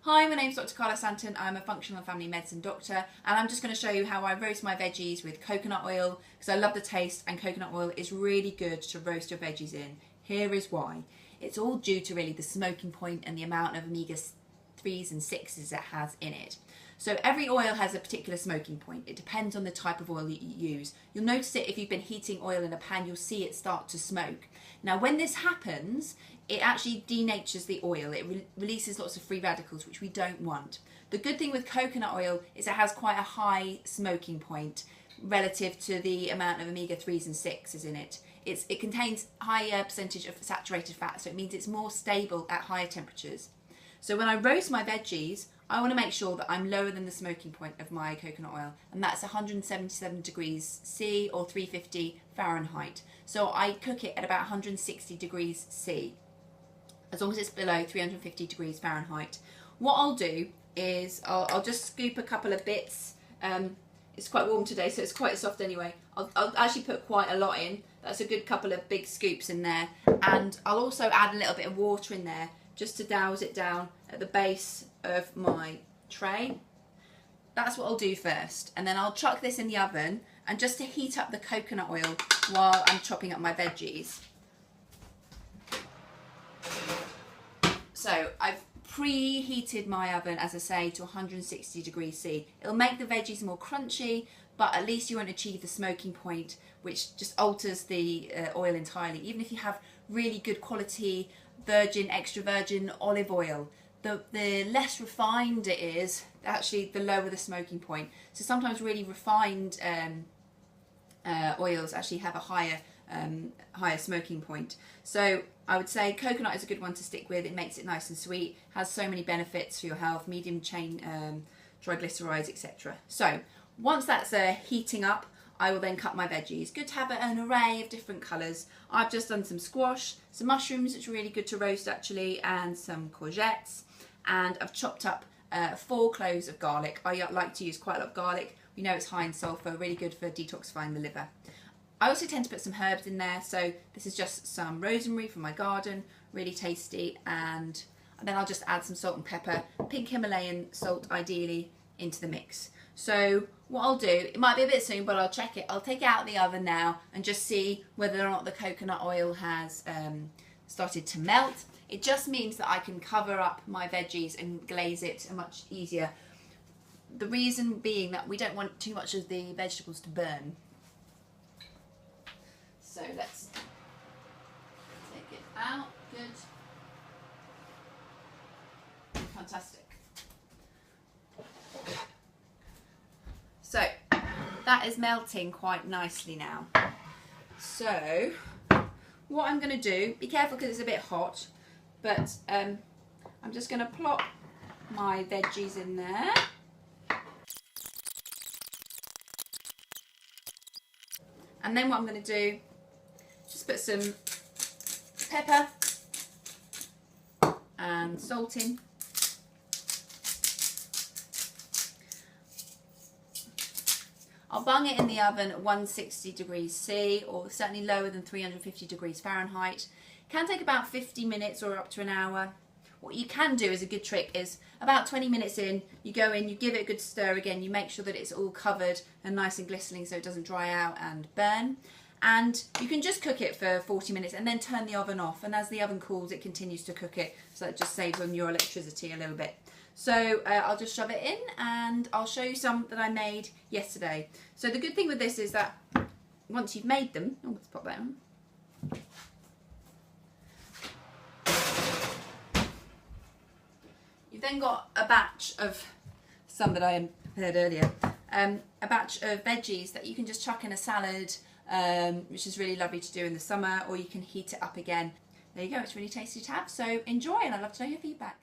Hi, my name's Dr. Carla Stanton. I'm a functional and family medicine doctor, and I'm just going to show you how I roast my veggies with coconut oil because I love the taste, and coconut oil is really good to roast your veggies in. Here is why. It's all due to really the smoking point and the amount of omega-3s and 6s it has in it. So every oil has a particular smoking point. It depends on the type of oil that you use. You'll notice it if you've been heating oil in a pan, you'll see it start to smoke. Now when this happens, it actually denatures the oil. It releases lots of free radicals, which we don't want. The good thing with coconut oil is it has quite a high smoking point relative to the amount of omega-3s and 6s in it. It contains higher percentage of saturated fat, so it means it's more stable at higher temperatures. So when I roast my veggies, I want to make sure that I'm lower than the smoking point of my coconut oil, and that's 177 degrees C or 350 Fahrenheit. So I cook it at about 160 degrees C, as long as it's below 350 degrees Fahrenheit. What I'll do is I'll just scoop a couple of bits. It's quite warm today, so it's quite soft anyway. I'll actually put quite a lot in. That's a good couple of big scoops in there. And I'll also add a little bit of water in there just to douse it down at the base of my tray. That's what I'll do first. And then I'll chuck this in the oven, and just to heat up the coconut oil while I'm chopping up my veggies. So I've preheated my oven, as I say, to 160 degrees C. It'll make the veggies more crunchy, but at least you won't achieve the smoking point, which just alters the oil entirely. Even if you have really good quality virgin, extra virgin olive oil, the less refined it is, actually the lower the smoking point. So sometimes really refined oils actually have a higher smoking point. So I would say coconut is a good one to stick with. It makes it nice and sweet, has so many benefits for your health, medium chain triglycerides, etc. So once that's heating up, I will then cut my veggies. Good to have an array of different colours. I've just done some squash, some mushrooms, which are really good to roast actually, and some courgettes. And I've chopped up 4 cloves of garlic. I like to use quite a lot of garlic. We know it's high in sulphur, really good for detoxifying the liver. I also tend to put some herbs in there, so this is just some rosemary from my garden, really tasty, and then I'll just add some salt and pepper, pink Himalayan salt ideally, into the mix. So what I'll do, it might be a bit soon, but I'll check it. I'll take it out of the oven now and just see whether or not the coconut oil has started to melt. It just means that I can cover up my veggies and glaze it much easier. The reason being that we don't want too much of the vegetables to burn. So let's take it out. Good. Fantastic. So that is melting quite nicely now. So what I'm going to do, be careful because it's a bit hot, but I'm just going to plop my veggies in there. And then what I'm going to do, just put some pepper and salt in. I'll bung it in the oven at 160 degrees C, or certainly lower than 350 degrees Fahrenheit. It can take about 50 minutes or up to an hour. What you can do as a good trick is about 20 minutes in, you go in, you give it a good stir again, you make sure that it's all covered and nice and glistening so it doesn't dry out and burn. And you can just cook it for 40 minutes and then turn the oven off, and as the oven cools it continues to cook it, so it just saves on your electricity a little bit. So I'll just shove it in and I'll show you some that I made yesterday. So the good thing with this is that once you've made them, let's pop that on. You've then got a batch of some that I prepared earlier, a batch of veggies that you can just chuck in a salad, which is really lovely to do in the summer, or you can heat it up again. There you go, it's really tasty to have, so enjoy, and I'd love to know your feedback.